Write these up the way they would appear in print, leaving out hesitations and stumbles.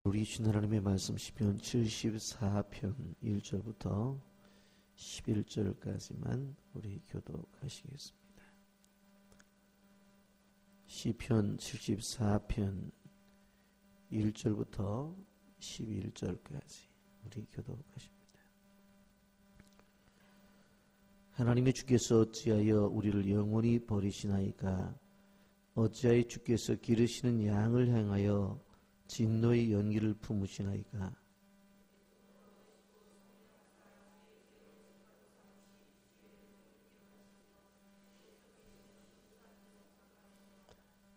우리 주신 하나님의 말씀 시편 74편 1절부터 11절까지만 우리 교독하시겠습니다. 시편 74편 1절부터 11절까지 우리 교독하십니다. 하나님의 주께서 어찌하여 우리를 영원히 버리시나이까? 어찌하여 주께서 기르시는 양을 향하여 진노의 연기를 품으시나이까?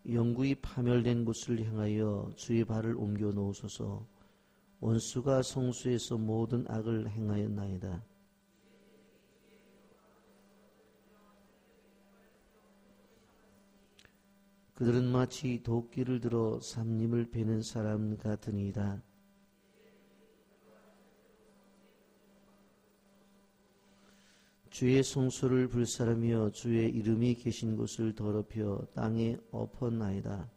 영구히 파멸된 곳을 향하여 주의 발을 옮겨 놓으소서. 원수가 성수에서 모든 악을 행하였나이다. 그들은 마치 도끼를 들어 삼림을 베는 사람 같으니이다. 주의 성소를 불사르며 주의 이름이 계신 곳을 더럽혀 땅에 엎었나이다.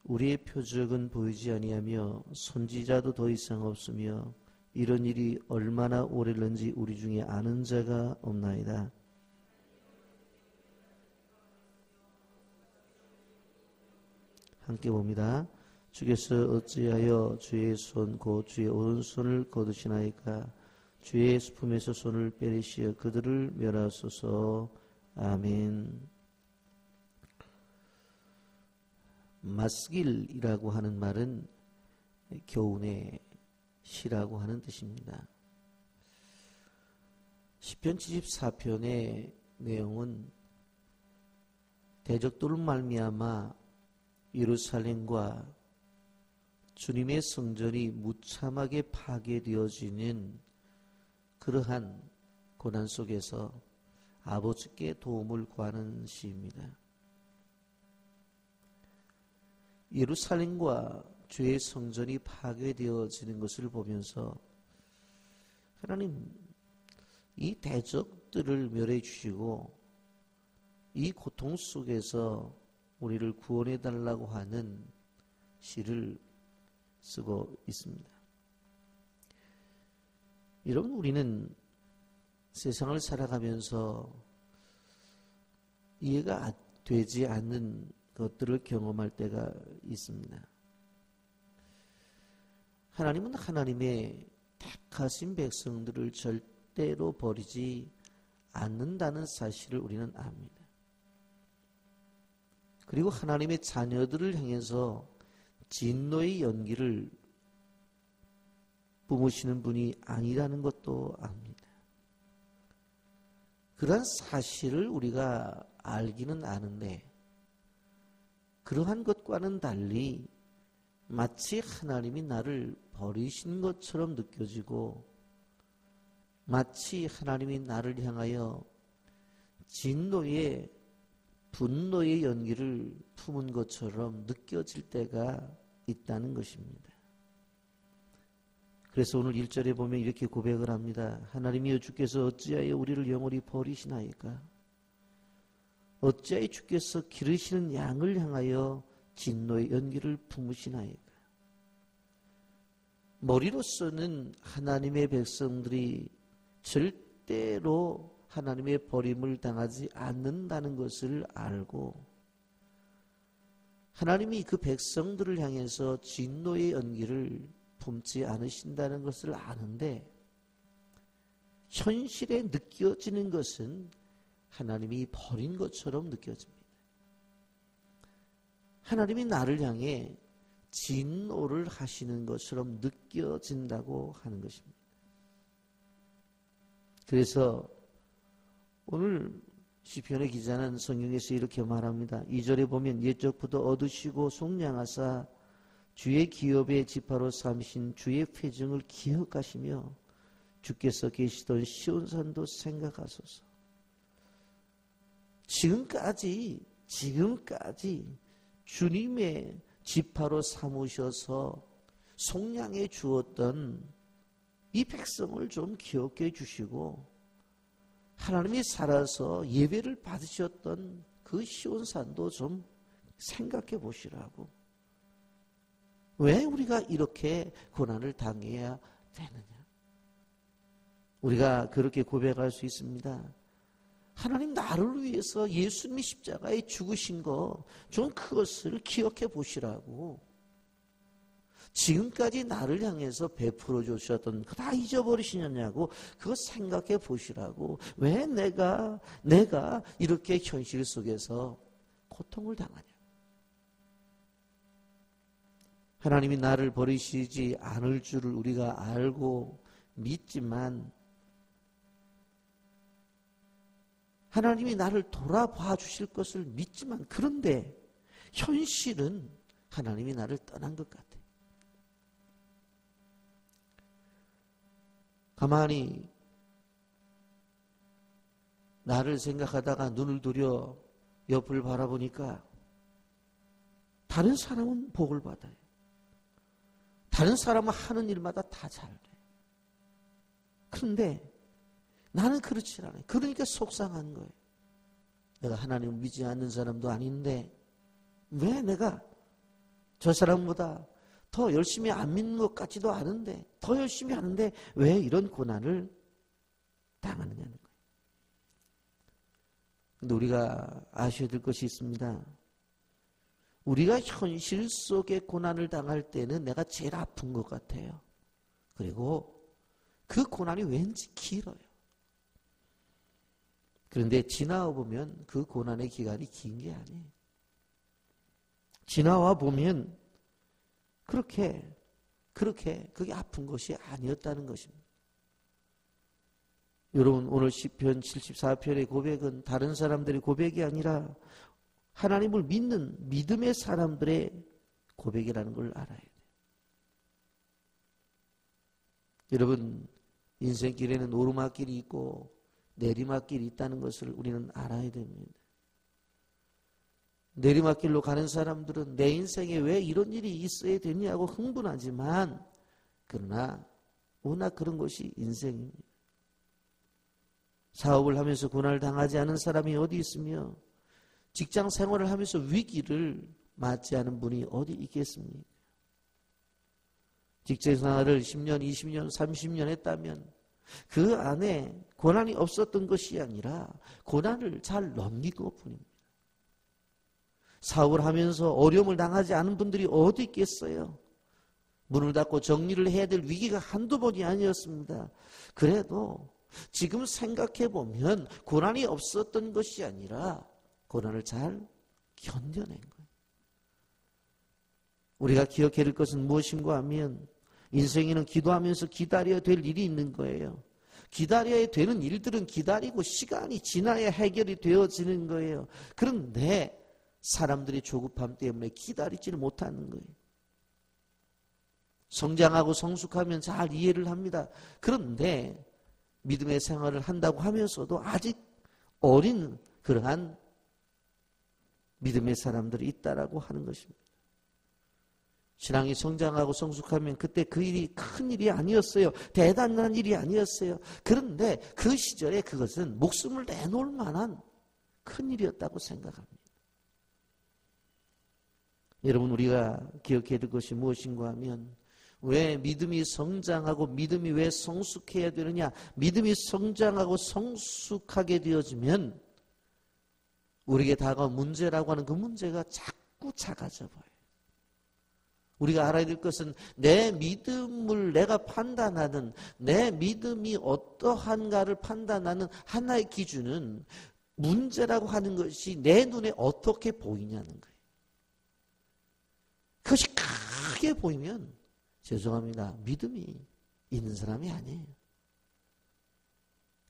우리의 표적은 보이지 아니하며 선지자도 더 이상 없으며 이런 일이 얼마나 오래는지 우리 중에 아는 자가 없나이다. 함께 봅니다. 주께서 어찌하여 주의 손 곧 주의 오른손을 거두시나이까? 주의 수품에서 손을 빼리시어 그들을 멸하소서. 아멘. 마스길이라고 하는 말은 교훈의 시라고 하는 뜻입니다. 시편 74편의 내용은 대적들로 말미암아 예루살렘과 주님의 성전이 무참하게 파괴되어지는 그러한 고난 속에서 아버지께 도움을 구하는 시입니다. 예루살렘과 주의 성전이 파괴되어지는 것을 보면서 하나님, 이 대적들을 멸해 주시고 이 고통 속에서 우리를 구원해 달라고 하는 시를 쓰고 있습니다. 여러분, 우리는 세상을 살아가면서 이해가 되지 않는 것들을 경험할 때가 있습니다. 하나님은 하나님의 택하신 백성들을 절대로 버리지 않는다는 사실을 우리는 압니다. 그리고 하나님의 자녀들을 향해서 진노의 연기를 뿜으시는 분이 아니라는 것도 압니다. 그러한 사실을 우리가 알기는 아는데 그러한 것과는 달리 마치 하나님이 나를 버리신 것처럼 느껴지고 마치 하나님이 나를 향하여 진노의 분노의 연기를 품은 것처럼 느껴질 때가 있다는 것입니다. 그래서 오늘 1절에 보면 이렇게 고백을 합니다. 하나님이여 주께서 어찌하여 우리를 영원히 버리시나이까? 어찌하여 주께서 기르시는 양을 향하여 진노의 연기를 품으시나이까? 머리로서는 하나님의 백성들이 절대로 하나님의 버림을 당하지 않는다는 것을 알고 하나님이 그 백성들을 향해서 진노의 연기를 품지 않으신다는 것을 아는데 현실에 느껴지는 것은 하나님이 버린 것처럼 느껴집니다. 하나님이 나를 향해 진노를 하시는 것처럼 느껴진다고 하는 것입니다. 그래서 오늘 시편의 기자는 성경에서 이렇게 말합니다. 2절에 보면 옛적부터 얻으시고 속량하사 주의 기업의 지파로 삼으신 주의 회중을 기억하시며 주께서 계시던 시온산도 생각하소서. 지금까지 주님의 지파로 삼으셔서 속량해 주었던 이 백성을 좀 기억해 주시고 하나님이 살아서 예배를 받으셨던 그 시온산도 좀 생각해 보시라고. 왜 우리가 이렇게 고난을 당해야 되느냐? 우리가 그렇게 고백할 수 있습니다. 하나님 나를 위해서 예수님이 십자가에 죽으신 거 좀 그것을 기억해 보시라고. 지금까지 나를 향해서 베풀어 주셨던 그 다 잊어버리시냐고 그거 생각해 보시라고. 왜 내가 이렇게 현실 속에서 고통을 당하냐. 하나님이 나를 버리시지 않을 줄을 우리가 알고 믿지만 하나님이 나를 돌아봐 주실 것을 믿지만 그런데 현실은 하나님이 나를 떠난 것 같아요. 가만히 나를 생각하다가 눈을 들여 옆을 바라보니까 다른 사람은 복을 받아요. 다른 사람은 하는 일마다 다 잘 돼. 그런데 나는 그렇지 않아요. 그러니까 속상한 거예요. 내가 하나님을 믿지 않는 사람도 아닌데 왜 내가 저 사람보다 더 열심히 안 믿는 것 같지도 않은데 더 열심히 하는데 왜 이런 고난을 당하느냐는 거예요. 근데 우리가 아셔야 될 것이 있습니다. 우리가 현실 속에 고난을 당할 때는 내가 제일 아픈 것 같아요. 그리고 그 고난이 왠지 길어요. 그런데 지나와 보면 그 고난의 기간이 긴 게 아니에요. 지나와 보면 그렇게 그게 아픈 것이 아니었다는 것입니다. 여러분 오늘 시편 74편의 고백은 다른 사람들의 고백이 아니라 하나님을 믿는 믿음의 사람들의 고백이라는 걸 알아야 돼요. 여러분 인생길에는 오르막길이 있고 내리막길이 있다는 것을 우리는 알아야 됩니다. 내리막길로 가는 사람들은 내 인생에 왜 이런 일이 있어야 되냐고 흥분하지만 그러나 워낙 그런 것이 인생입니다. 사업을 하면서 고난을 당하지 않은 사람이 어디 있으며 직장 생활을 하면서 위기를 맞지 않은 분이 어디 있겠습니까? 직장 생활을 10년, 20년, 30년 했다면 그 안에 고난이 없었던 것이 아니라 고난을 잘 넘긴 것뿐입니다. 사업을 하면서 어려움을 당하지 않은 분들이 어디 있겠어요? 문을 닫고 정리를 해야 될 위기가 한두 번이 아니었습니다. 그래도 지금 생각해 보면 고난이 없었던 것이 아니라 고난을 잘 견뎌낸 거예요. 우리가 기억해야 될 것은 무엇인가 하면 인생에는 기도하면서 기다려야 될 일이 있는 거예요. 기다려야 되는 일들은 기다리고 시간이 지나야 해결이 되어지는 거예요. 그런데 사람들이 조급함 때문에 기다리지를 못하는 거예요. 성장하고 성숙하면 잘 이해를 합니다. 그런데 믿음의 생활을 한다고 하면서도 아직 어린 그러한 믿음의 사람들이 있다라고 하는 것입니다. 신앙이 성장하고 성숙하면 그때 그 일이 큰 일이 아니었어요. 대단한 일이 아니었어요. 그런데 그 시절에 그것은 목숨을 내놓을 만한 큰 일이었다고 생각합니다. 여러분 우리가 기억해야 될 것이 무엇인가 하면 왜 믿음이 성장하고 믿음이 왜 성숙해야 되느냐. 믿음이 성장하고 성숙하게 되어지면 우리에게 다가온 문제라고 하는 그 문제가 자꾸 작아져 보여요. 우리가 알아야 될 것은 내 믿음을 내가 판단하는 내 믿음이 어떠한가를 판단하는 하나의 기준은 문제라고 하는 것이 내 눈에 어떻게 보이냐는 거예요. 그것이 크게 보이면 죄송합니다. 믿음이 있는 사람이 아니에요.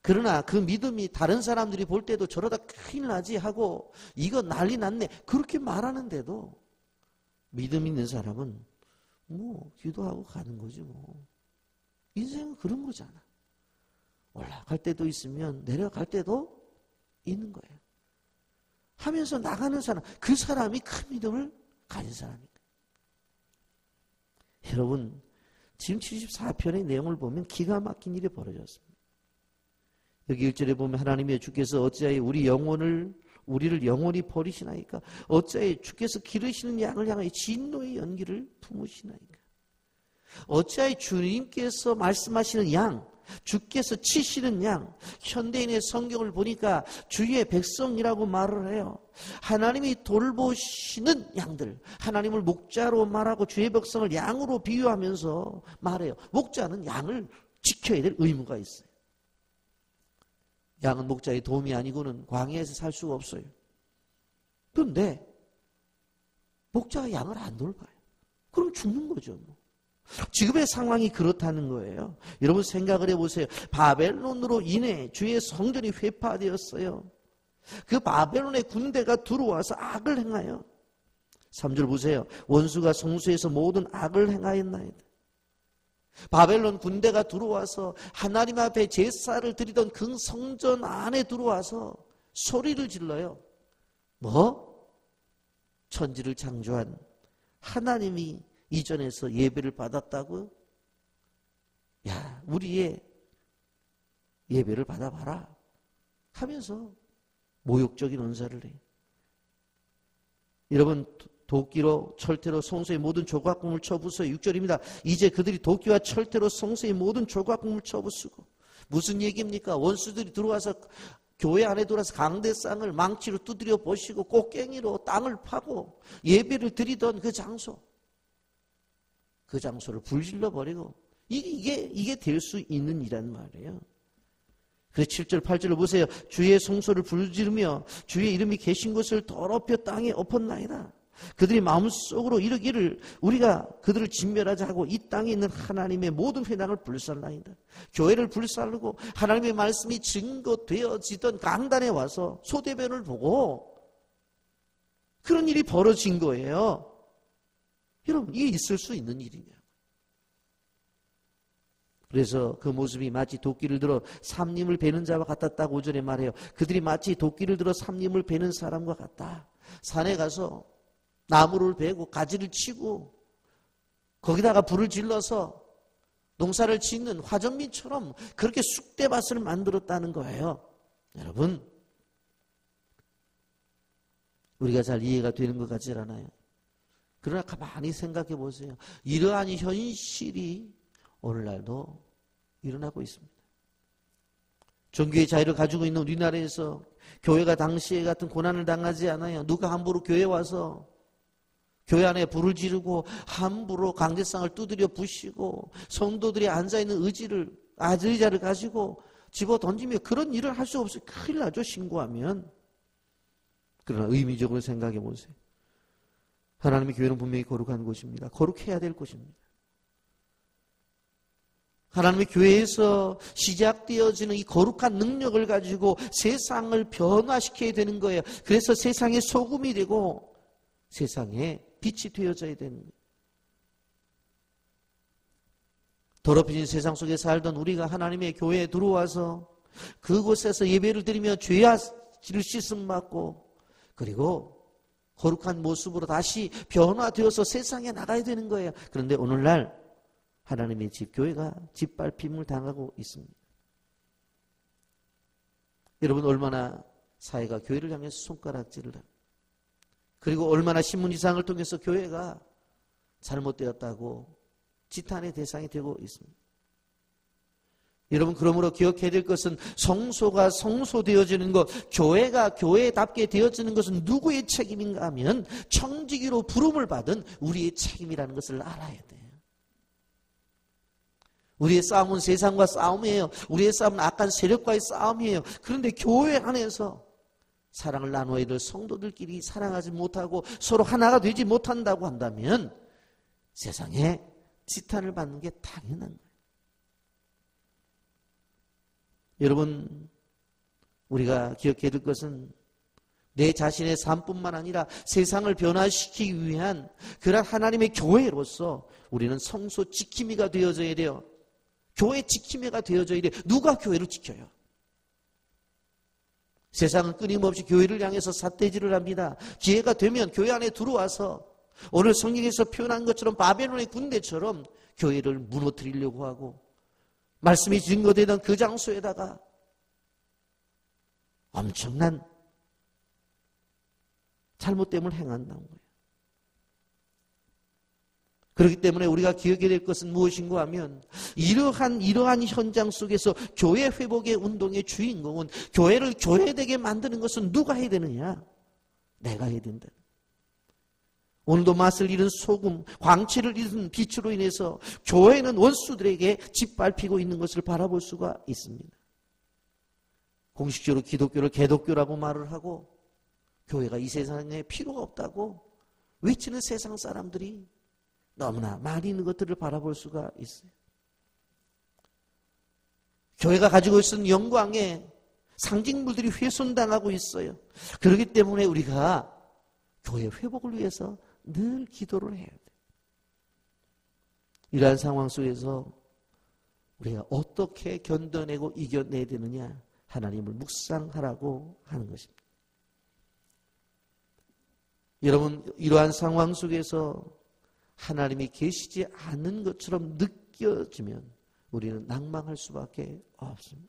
그러나 그 믿음이 다른 사람들이 볼 때도 저러다 큰일 나지 하고 이거 난리 났네 그렇게 말하는데도 믿음 있는 사람은 뭐 기도하고 가는 거지 뭐. 인생은 그런 거잖아. 올라갈 때도 있으면 내려갈 때도 있는 거예요. 하면서 나가는 사람, 그 사람이 큰 믿음을 가진 사람입니다. 여러분 지금 74편의 내용을 보면 기가 막힌 일이 벌어졌습니다. 여기 1절에 보면 하나님의 주께서 어찌하여 우리를 영원히 버리시나이까? 어찌하여 주께서 기르시는 양을 향하여 진노의 연기를 품으시나이까? 어찌하여 주님께서 말씀하시는 양, 주께서 치시는 양, 현대인의 성경을 보니까 주의 백성이라고 말을 해요. 하나님이 돌보시는 양들, 하나님을 목자로 말하고 주의 백성을 양으로 비유하면서 말해요. 목자는 양을 지켜야 될 의무가 있어요. 양은 목자의 도움이 아니고는 광야에서 살 수가 없어요. 그런데 목자가 양을 안 돌봐요. 그럼 죽는 거죠. 지금의 상황이 그렇다는 거예요. 여러분 생각을 해보세요. 바벨론으로 인해 주의 성전이 회파되었어요. 그 바벨론의 군대가 들어와서 악을 행하여 3절 보세요. 원수가 성소에서 모든 악을 행하였나이다. 바벨론 군대가 들어와서 하나님 앞에 제사를 드리던 그 성전 안에 들어와서 소리를 질러요. 뭐? 천지를 창조한 하나님이 이전에서 예배를 받았다고? 야, 우리의 예배를 받아봐라 하면서 모욕적인 언사를 해요. 여러분, 도끼로 철퇴로 성소의 모든 조각금을 쳐부숴요. 6절입니다. 이제 그들이 도끼와 철퇴로 성소의 모든 조각금을 쳐부수고. 무슨 얘기입니까? 원수들이 들어와서 교회 안에 들어와서 강대상을 망치로 두드려 보시고 꽃갱이로 땅을 파고 예배를 드리던 그 장소, 그 장소를 불질러 버리고 이게 될 수 있는 일이란 말이에요. 그래서 7절 8절을 보세요. 주의 성소를 불지르며 주의 이름이 계신 곳을 더럽혀 땅에 엎었나이다. 그들이 마음속으로 이르기를 우리가 그들을 진멸하자 하고 이 땅에 있는 하나님의 모든 회당을 불살라이다. 교회를 불살르고 하나님의 말씀이 증거되어지던 강단에 와서 소대변을 보고 그런 일이 벌어진 거예요. 여러분, 이게 있을 수 있는 일이냐? 그래서 그 모습이 마치 도끼를 들어 삼림을 베는 자와 같았다고 오전에 말해요. 그들이 마치 도끼를 들어 삼림을 베는 사람과 같다. 산에 가서 나무를 베고 가지를 치고 거기다가 불을 질러서 농사를 짓는 화정민처럼 그렇게 쑥대밭을 만들었다는 거예요. 여러분, 우리가 잘 이해가 되는 것 같지 않아요? 그러나 가만히 생각해 보세요. 이러한 현실이 오늘날도 일어나고 있습니다. 종교의 자유를 가지고 있는 우리나라에서 교회가 당시에 같은 고난을 당하지 않아요. 누가 함부로 교회에 와서 교회 안에 불을 지르고 함부로 강제상을 두드려 부시고 성도들이 앉아있는 의자를 가지고 집어 던지며 그런 일을 할 수 없어요. 큰일 나죠, 신고하면. 그러나 의미적으로 생각해 보세요. 하나님의 교회는 분명히 거룩한 곳입니다. 거룩해야 될 곳입니다. 하나님의 교회에서 시작되어지는 이 거룩한 능력을 가지고 세상을 변화시켜야 되는 거예요. 그래서 세상의 소금이 되고 세상에 빛이 되어져야 되는 거예요. 더럽혀진 세상 속에 살던 우리가 하나님의 교회에 들어와서 그곳에서 예배를 드리며 죄악을 씻음 받고 그리고 거룩한 모습으로 다시 변화되어서 세상에 나가야 되는 거예요. 그런데 오늘날 하나님의 집, 교회가 짓밟힘을 당하고 있습니다. 여러분, 얼마나 사회가 교회를 향해서 손가락질을 합니다. 그리고 얼마나 신문지상을 통해서 교회가 잘못되었다고 지탄의 대상이 되고 있습니다. 여러분, 그러므로 기억해야 될 것은 성소가 성소되어지는 것, 교회가 교회답게 되어지는 것은 누구의 책임인가 하면 청지기로 부름을 받은 우리의 책임이라는 것을 알아야 돼요. 우리의 싸움은 세상과 싸움이에요. 우리의 싸움은 악한 세력과의 싸움이에요. 그런데 교회 안에서 사랑을 나누어야 될 성도들끼리 사랑하지 못하고 서로 하나가 되지 못한다고 한다면 세상에 지탄을 받는 게 당연한 거예요. 여러분, 우리가 기억해야 될 것은 내 자신의 삶뿐만 아니라 세상을 변화시키기 위한 그런 하나님의 교회로서 우리는 성소 지킴이가 되어져야 돼요. 교회 지킴이가 되어져야 돼요. 누가 교회를 지켜요? 세상은 끊임없이 교회를 향해서 삿대질을 합니다. 기회가 되면 교회 안에 들어와서 오늘 성경에서 표현한 것처럼 바벨론의 군대처럼 교회를 무너뜨리려고 하고 말씀이 증거되던 그 장소에다가 엄청난 잘못됨을 행한다는 거예요. 그렇기 때문에 우리가 기억해야 될 것은 무엇인가 하면 이러한 현장 속에서 교회 회복의 운동의 주인공은 교회를 교회되게 만드는 것은 누가 해야 되느냐? 내가 해야 된다. 오늘도 맛을 잃은 소금, 광채를 잃은 빛으로 인해서 교회는 원수들에게 짓밟히고 있는 것을 바라볼 수가 있습니다. 공식적으로 기독교를 개독교라고 말을 하고 교회가 이 세상에 필요가 없다고 외치는 세상 사람들이 너무나 많이 있는 것들을 바라볼 수가 있어요. 교회가 가지고 있는 영광의 상징물들이 훼손당하고 있어요. 그렇기 때문에 우리가 교회 회복을 위해서 늘 기도를 해야 돼요. 이러한 상황 속에서 우리가 어떻게 견뎌내고 이겨내야 되느냐, 하나님을 묵상하라고 하는 것입니다. 여러분, 이러한 상황 속에서 하나님이 계시지 않은 것처럼 느껴지면 우리는 낭망할 수밖에 없습니다.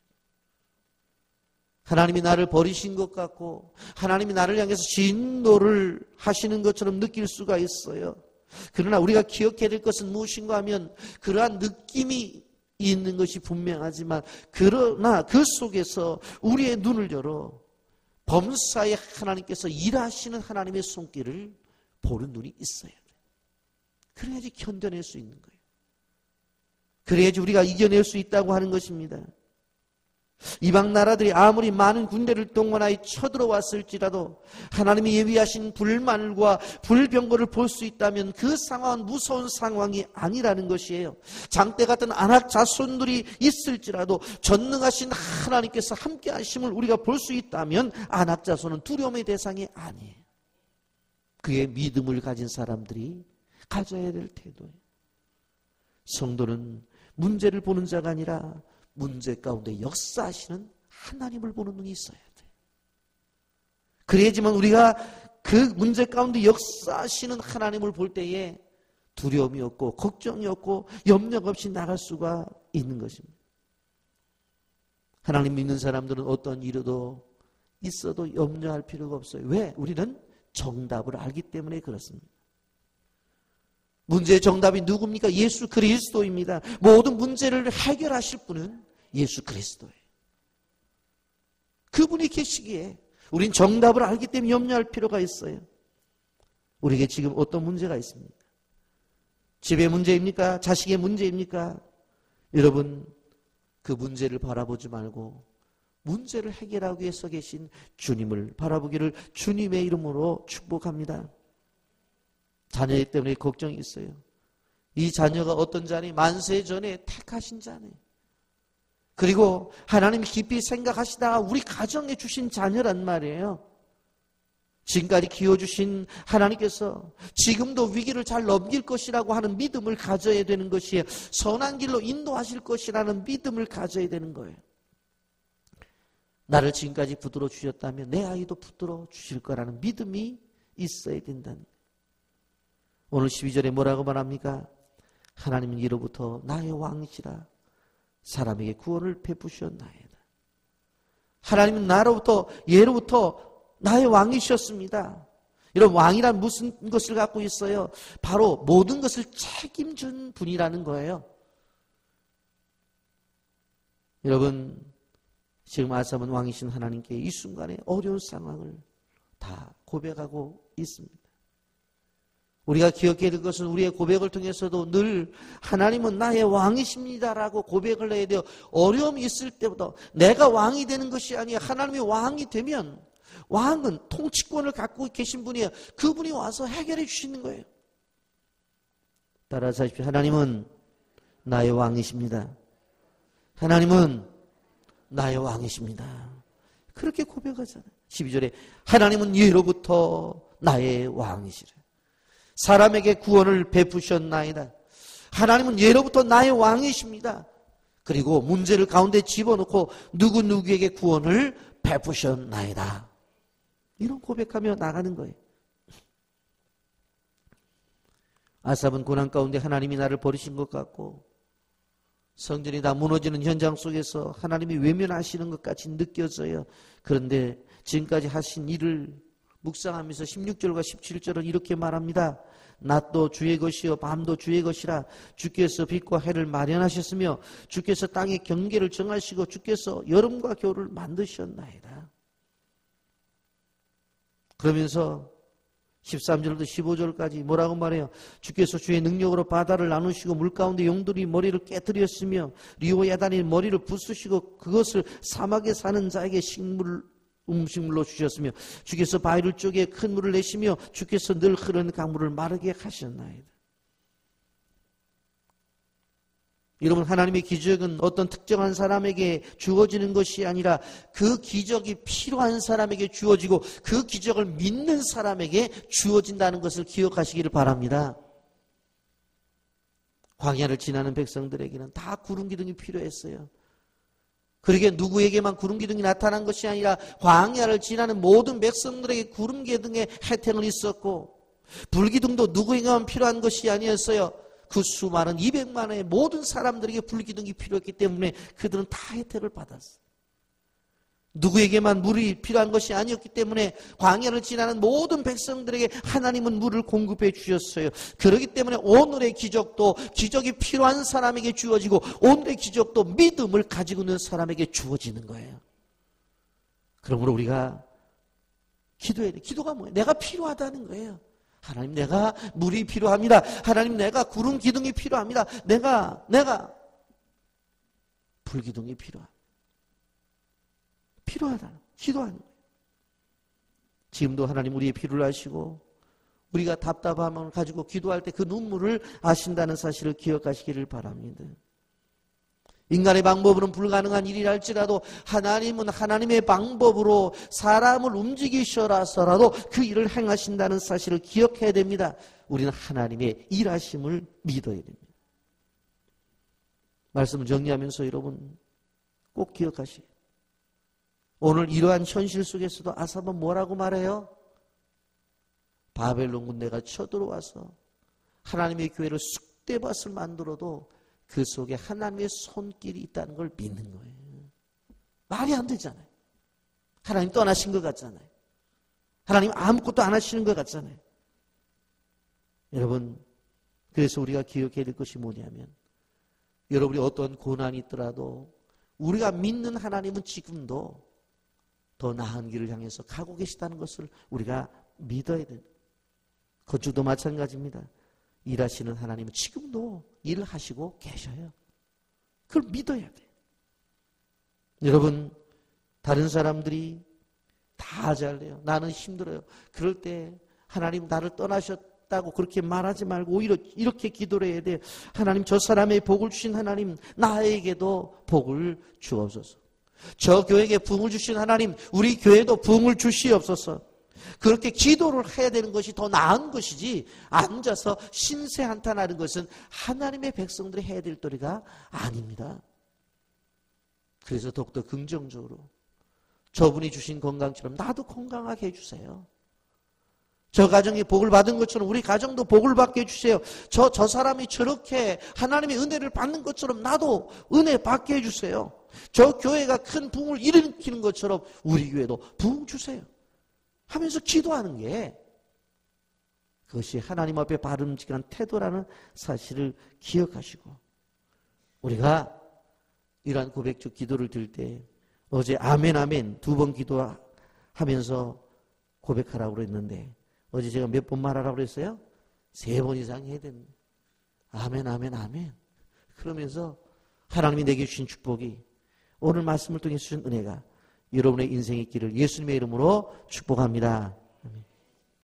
하나님이 나를 버리신 것 같고 하나님이 나를 향해서 진노를 하시는 것처럼 느낄 수가 있어요. 그러나 우리가 기억해야 될 것은 무엇인가 하면 그러한 느낌이 있는 것이 분명하지만 그러나 그 속에서 우리의 눈을 열어 범사에 하나님께서 일하시는 하나님의 손길을 보는 눈이 있어야 돼요. 그래야지 견뎌낼 수 있는 거예요. 그래야지 우리가 이겨낼 수 있다고 하는 것입니다. 이방 나라들이 아무리 많은 군대를 동원하여 쳐들어왔을지라도 하나님이 예비하신 불만과 불병거를 볼 수 있다면 그 상황은 무서운 상황이 아니라는 것이에요. 장대 같은 안악 자손들이 있을지라도 전능하신 하나님께서 함께 하심을 우리가 볼 수 있다면 안악 자손은 두려움의 대상이 아니에요. 그의 믿음을 가진 사람들이 가져야 될 태도예요. 성도는 문제를 보는 자가 아니라 문제 가운데 역사하시는 하나님을 보는 눈이 있어야 돼요. 그래야지만 우리가 그 문제 가운데 역사하시는 하나님을 볼 때에 두려움이 없고 걱정이 없고 염려가 없이 나갈 수가 있는 것입니다. 하나님 믿는 사람들은 어떤 일도 있어도 염려할 필요가 없어요. 왜? 우리는 정답을 알기 때문에 그렇습니다. 문제의 정답이 누굽니까? 예수 그리스도입니다. 모든 문제를 해결하실 분은 예수 그리스도예요. 그분이 계시기에 우린 정답을 알기 때문에 염려할 필요가 있어요. 우리에게 지금 어떤 문제가 있습니까? 집의 문제입니까? 자식의 문제입니까? 여러분, 그 문제를 바라보지 말고 문제를 해결하기 위해서 계신 주님을 바라보기를 주님의 이름으로 축복합니다. 자녀 때문에 걱정이 있어요. 이 자녀가 어떤 자니? 만세 전에 택하신 자네. 그리고 하나님이 깊이 생각하시다가 우리 가정에 주신 자녀란 말이에요. 지금까지 키워주신 하나님께서 지금도 위기를 잘 넘길 것이라고 하는 믿음을 가져야 되는 것이에요. 선한 길로 인도하실 것이라는 믿음을 가져야 되는 거예요. 나를 지금까지 붙들어 주셨다면 내 아이도 붙들어 주실 거라는 믿음이 있어야 된다는 거예요. 오늘 12절에 뭐라고 말합니까? 하나님은 예로부터 나의 왕이시라 사람에게 구원을 베푸셨나이다. 하나님은 예로부터 나의 왕이셨습니다. 이런 왕이란 무슨 것을 갖고 있어요? 바로 모든 것을 책임진 분이라는 거예요. 여러분, 지금 아삽은 왕이신 하나님께 이 순간에 어려운 상황을 다 고백하고 있습니다. 우리가 기억해야 될 것은 우리의 고백을 통해서도 늘 하나님은 나의 왕이십니다라고 고백을 해야 돼요. 어려움이 있을 때보다 내가 왕이 되는 것이 아니라 하나님이 왕이 되면 왕은 통치권을 갖고 계신 분이에요. 그분이 와서 해결해 주시는 거예요. 따라서 하십시오. 하나님은 나의 왕이십니다. 하나님은 나의 왕이십니다. 그렇게 고백하잖아요. 12절에 하나님은 예로부터 나의 왕이시라. 사람에게 구원을 베푸셨나이다. 하나님은 예로부터 나의 왕이십니다. 그리고 문제를 가운데 집어넣고 누구에게 구원을 베푸셨나이다. 이런 고백하며 나가는 거예요. 아삽은 고난 가운데 하나님이 나를 버리신 것 같고 성전이 다 무너지는 현장 속에서 하나님이 외면하시는 것 같이 느껴져요. 그런데 지금까지 하신 일을 묵상하면서 16절과 17절은 이렇게 말합니다. 낮도 주의 것이요 밤도 주의 것이라. 주께서 빛과 해를 마련하셨으며 주께서 땅의 경계를 정하시고 주께서 여름과 겨울을 만드셨나이다. 그러면서 13절부터 15절까지 뭐라고 말해요? 주께서 주의 능력으로 바다를 나누시고 물가운데 용들이 머리를 깨뜨렸으며 리오야단이 머리를 부수시고 그것을 사막에 사는 자에게 음식물로 주셨으며 주께서 바위를 쪼개 큰 물을 내시며 주께서 늘 흐르는 강물을 마르게 하셨나이다. 여러분, 하나님의 기적은 어떤 특정한 사람에게 주어지는 것이 아니라 그 기적이 필요한 사람에게 주어지고 그 기적을 믿는 사람에게 주어진다는 것을 기억하시기를 바랍니다. 광야를 지나는 백성들에게는 다 구름 기둥이 필요했어요. 그러게 누구에게만 구름 기둥이 나타난 것이 아니라 광야를 지나는 모든 백성들에게 구름 기둥의 혜택은 있었고 불기둥도 누구에게만 필요한 것이 아니었어요. 그 수많은 200만의 모든 사람들에게 불기둥이 필요했기 때문에 그들은 다 혜택을 받았어요. 누구에게만 물이 필요한 것이 아니었기 때문에 광야를 지나는 모든 백성들에게 하나님은 물을 공급해 주셨어요. 그렇기 때문에 오늘의 기적도 기적이 필요한 사람에게 주어지고 오늘의 기적도 믿음을 가지고 있는 사람에게 주어지는 거예요. 그러므로 우리가 기도해야 돼. 기도가 뭐예요? 내가 필요하다는 거예요. 하나님, 내가 물이 필요합니다. 하나님, 내가 구름 기둥이 필요합니다. 내가 불기둥이 필요하다. 기도하는 거예요. 지금도 하나님 우리의 필요를 아시고 우리가 답답함을 가지고 기도할 때 그 눈물을 아신다는 사실을 기억하시기를 바랍니다. 인간의 방법으로는 불가능한 일이라 할지라도 하나님은 하나님의 방법으로 사람을 움직이셔라서라도 그 일을 행하신다는 사실을 기억해야 됩니다. 우리는 하나님의 일하심을 믿어야 됩니다. 말씀을 정리하면서 여러분 꼭 기억하시고 오늘 이러한 현실 속에서도 아삽은 뭐라고 말해요? 바벨론 군대가 쳐들어와서 하나님의 교회를 쑥대밭을 만들어도 그 속에 하나님의 손길이 있다는 걸 믿는 거예요. 말이 안 되잖아요. 하나님 떠나신 것 같잖아요. 하나님 아무것도 안 하시는 것 같잖아요. 여러분, 그래서 우리가 기억해야 될 것이 뭐냐면 여러분이 어떤 고난이 있더라도 우리가 믿는 하나님은 지금도 더 나은 길을 향해서 가고 계시다는 것을 우리가 믿어야 됩니다. 건축도 마찬가지입니다. 일하시는 하나님은 지금도 일을 하시고 계셔요. 그걸 믿어야 돼요. 여러분, 다른 사람들이 다 잘돼요. 나는 힘들어요. 그럴 때 하나님 나를 떠나셨다고 그렇게 말하지 말고 오히려 이렇게 기도를 해야 돼요. 하나님, 저 사람의 복을 주신 하나님, 나에게도 복을 주옵소서. 저 교회에게 부흥을 주신 하나님, 우리 교회도 부흥을 주시옵소서. 그렇게 기도를 해야 되는 것이 더 나은 것이지 앉아서 신세 한탄하는 것은 하나님의 백성들이 해야 될 도리가 아닙니다. 그래서 더욱더 긍정적으로 저분이 주신 건강처럼 나도 건강하게 해주세요. 저 가정이 복을 받은 것처럼 우리 가정도 복을 받게 해주세요. 저 사람이 저렇게 하나님의 은혜를 받는 것처럼 나도 은혜 받게 해주세요. 저 교회가 큰 부흥을 일으키는 것처럼 우리 교회도 부흥 주세요 하면서 기도하는 게 그것이 하나님 앞에 바름직한 태도라는 사실을 기억하시고 우리가 이러한 고백적 기도를 드릴 때 어제 아멘 아멘 2번 기도하면서 고백하라고 그랬는데 어제 제가 몇 번 말하라고 그랬어요? 3번 이상 해야 됩니다. 아멘 아멘 아멘. 그러면서 하나님이 내게 주신 축복이 오늘 말씀을 통해 주신 은혜가 여러분의 인생의 길을 예수님의 이름으로 축복합니다.